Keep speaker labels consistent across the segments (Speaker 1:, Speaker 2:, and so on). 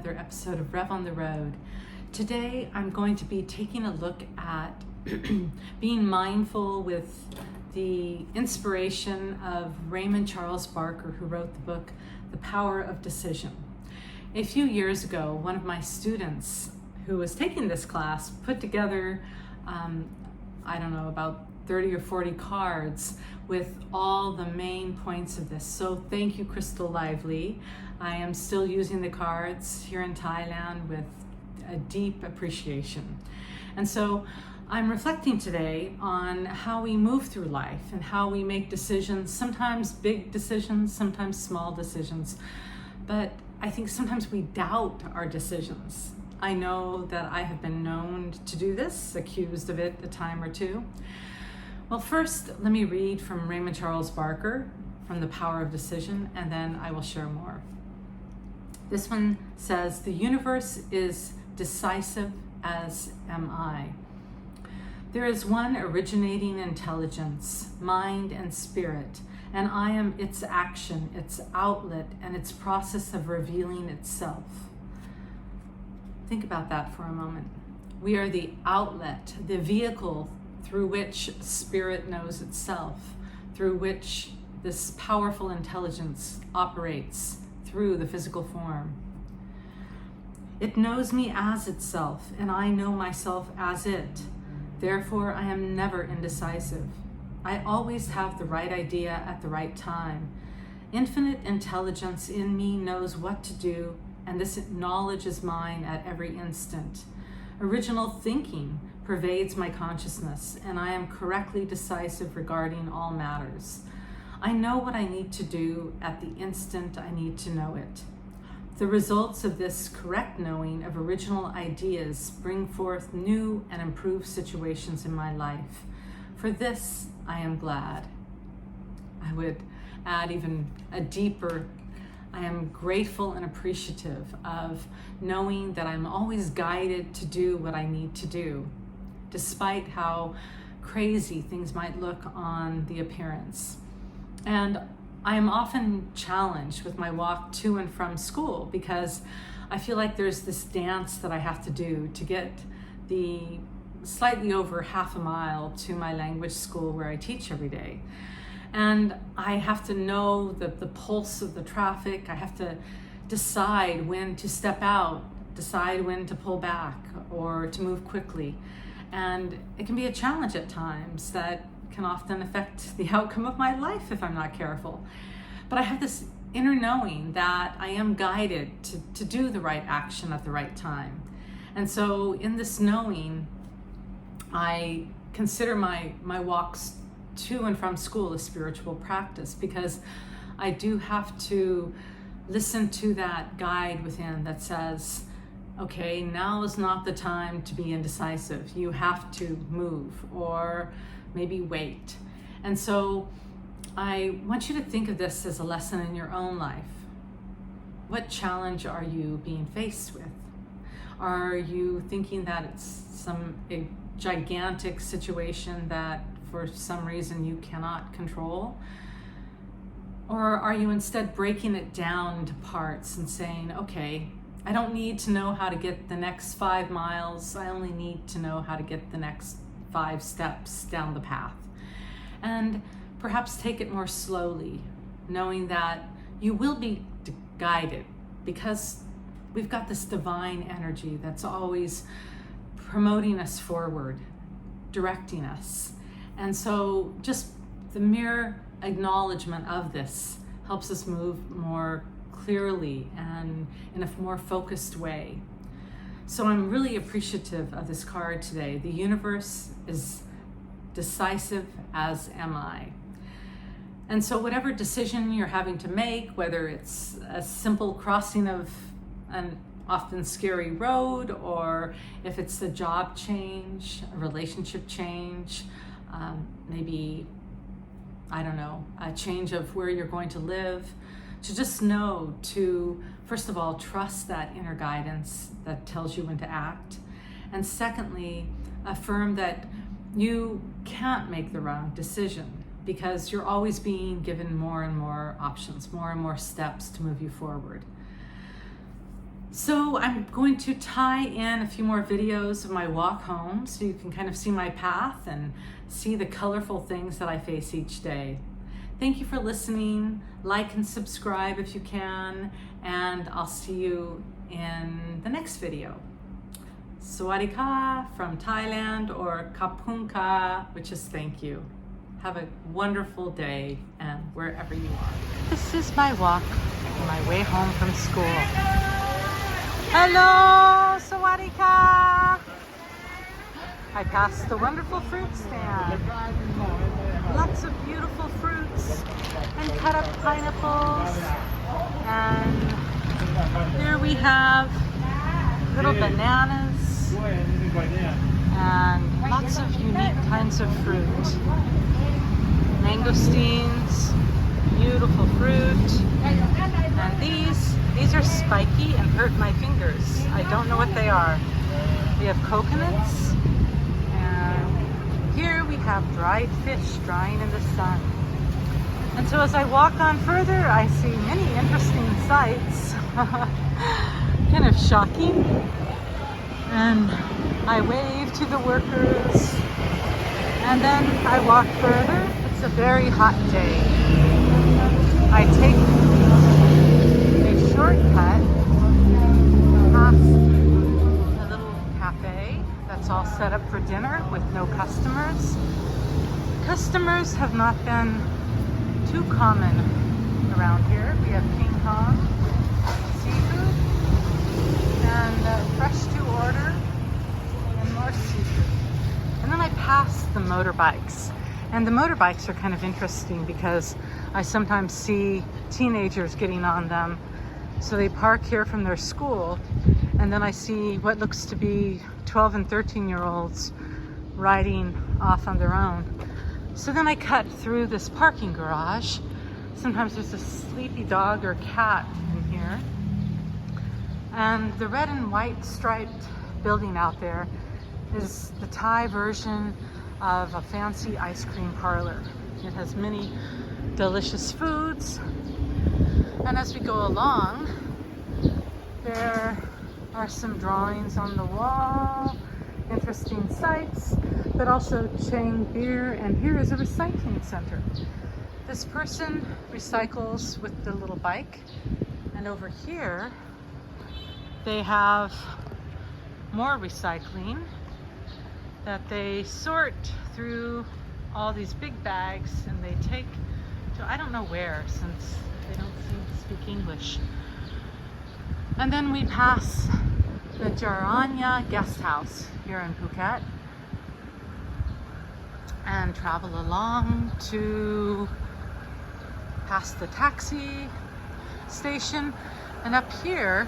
Speaker 1: another episode of Rev on the Road. Today I'm going to be taking a look at being mindful with the inspiration of Raymond Charles Barker, who wrote the book The Power of Decision. A few years ago, one of my students who was taking this class put together about 30 or 40 cards with all the main points of this. So thank you, Crystal Lively. I am still using the cards here in Thailand with a deep appreciation. And so I'm reflecting today on how we move through life and how we make decisions, sometimes big decisions, sometimes small decisions. But I think sometimes we doubt our decisions. I know that I have been known to do this, accused of it a time or two. Well, first, let me read from Raymond Charles Barker from The Power of Decision, and then I will share more. This one says, "The universe is decisive, as am I. There is one originating intelligence, mind and spirit, and I am its action, its outlet, and its process of revealing itself." Think about that for a moment. We are the outlet, the vehicle through which spirit knows itself, through which this powerful intelligence operates through the physical form. It knows me as itself, and I know myself as it. Therefore, I am never indecisive. I always have the right idea at the right time. Infinite intelligence in me knows what to do, and this knowledge is mine at every instant. Original thinking pervades my consciousness, and I am correctly decisive regarding all matters. I know what I need to do at the instant I need to know it. The results of this correct knowing of original ideas bring forth new and improved situations in my life. For this, I am glad. I would add even a deeper, I am grateful and appreciative of knowing that I'm always guided to do what I need to do, despite how crazy things might look on the appearance. And I am often challenged with my walk to and from school because I feel like there's this dance that I have to do to get the slightly over half a mile to my language school where I teach every day. And I have to know the pulse of the traffic. I have to decide when to step out, decide when to pull back or to move quickly. And it can be a challenge at times that can often affect the outcome of my life if I'm not careful. But I have this inner knowing that I am guided to do the right action at the right time. And so in this knowing, I consider my walks to and from school a spiritual practice, because I do have to listen to that guide within that says, okay, now is not the time to be indecisive. You have to move or maybe wait. And so I want you to think of this as a lesson in your own life. What challenge are you being faced with? Are you thinking that it's a gigantic situation that for some reason you cannot control? Or are you instead breaking it down into parts and saying, okay, I don't need to know how to get the next 5 miles. I only need to know how to get the next 5 steps down the path. And perhaps take it more slowly, knowing that you will be guided because we've got this divine energy that's always promoting us forward, directing us. And so just the mere acknowledgement of this helps us move more clearly and in a more focused way. So I'm really appreciative of this card today. The universe is decisive, as am I. And so whatever decision you're having to make, whether it's a simple crossing of an often scary road, or if it's a job change, a relationship change, maybe, a change of where you're going to live, to just know to, first of all, trust that inner guidance that tells you when to act. And secondly, affirm that you can't make the wrong decision because you're always being given more and more options, more and more steps to move you forward. So I'm going to tie in a few more videos of my walk home so you can kind of see my path and see the colorful things that I face each day. Thank you for listening. Like and subscribe if you can, and I'll see you in the next video. Sawadee ka from Thailand, or Kapunka, which is thank you. Have a wonderful day and wherever you are. This is my walk on my way home from school. Hello, Sawadee ka! I passed the wonderful fruit stand. Lots of beautiful fruits and cut up pineapples. And here we have little bananas and lots of unique kinds of fruit. Mangosteens, beautiful fruit. And these are spiky and hurt my fingers. I don't know what they are. We have coconuts, and here we have dried fish drying in the sun. And so as I walk on further, I see many interesting sights. Kind of shocking. And I wave to the workers, and then I walk further. It's a very hot day. I take a shortcut past a little cafe that's all set up for dinner with no customers. Customers have not been too common around here. We have King Kong seafood and fresh to order and more seafood. And then I pass the motorbikes. And the motorbikes are kind of interesting because I sometimes see teenagers getting on them. So they park here from their school, and then I see what looks to be 12 and 13-year-olds riding off on their own. So then I cut through this parking garage. Sometimes there's a sleepy dog or cat in here. And the red and white striped building out there is the Thai version of a fancy ice cream parlor. It has many delicious foods. And as we go along, there are some drawings on the wall, interesting sights, but also Chang beer, and here is a recycling center. This person recycles with the little bike, and over here they have more recycling that they sort through all these big bags and they take to I don't know where, since they don't seem to speak English. And then we pass the Jaranya guest house here in Phuket and travel along to past the taxi station, and up here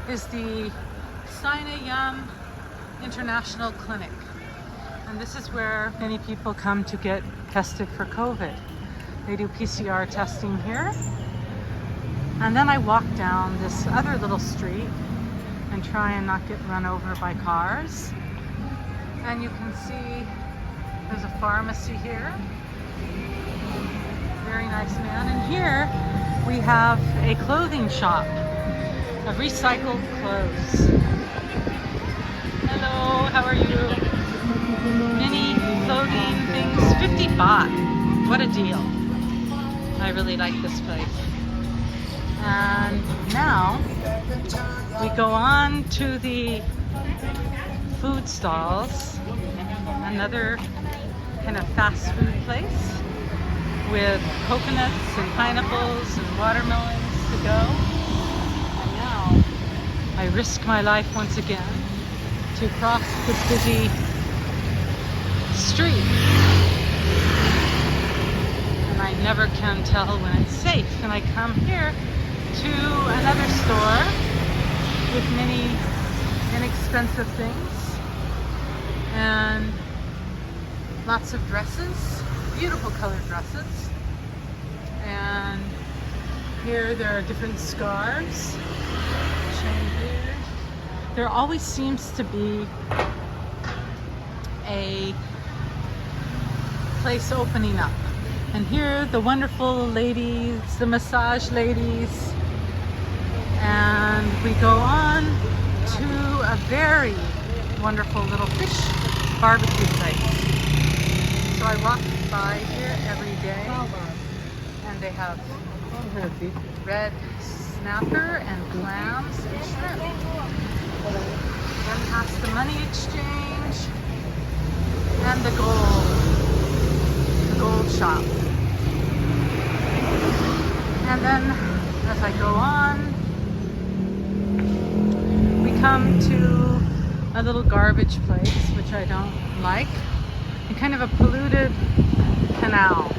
Speaker 1: is the Sinayam International Clinic, and this is where many people come to get tested for COVID. They do PCR testing here. And then I walk down this other little street and try and not get run over by cars. And you can see there's a pharmacy here. Very nice man. And here we have a clothing shop of recycled clothes. Hello, how are you? Mini clothing things, 50 baht. What a deal. I really like this place. And now we go on to the food stalls, another kind of fast food place with coconuts and pineapples and watermelons to go. And now I risk my life once again to cross this busy street. And I never can tell when it's safe. And I come here to another store with many inexpensive things and lots of dresses, beautiful colored dresses. And here there are different scarves. There always seems to be a place opening up. And here the wonderful ladies, the massage ladies, And we go on to a very wonderful little fish barbecue place. So I walk by here every day, and they have red snapper and clams and shrimp. Then past the money exchange and the gold shop. And then as I go on, we come to a little garbage place, which I don't like, and kind of a polluted canal.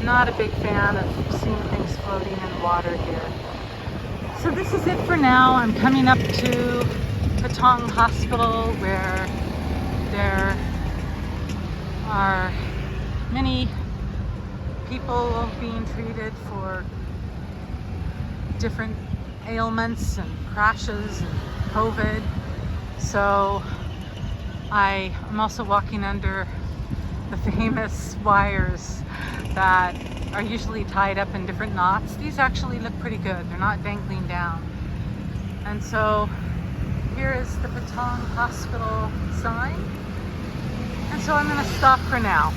Speaker 1: Not a big fan of seeing things floating in the water here. So this is it for now. I'm coming up to Patong Hospital, where there are many people being treated for different ailments and crashes and COVID. So I am also walking under the famous wires that are usually tied up in different knots. These actually look pretty good. They're not dangling down. And so here is the Patong Hospital sign. And so I'm going to stop for now.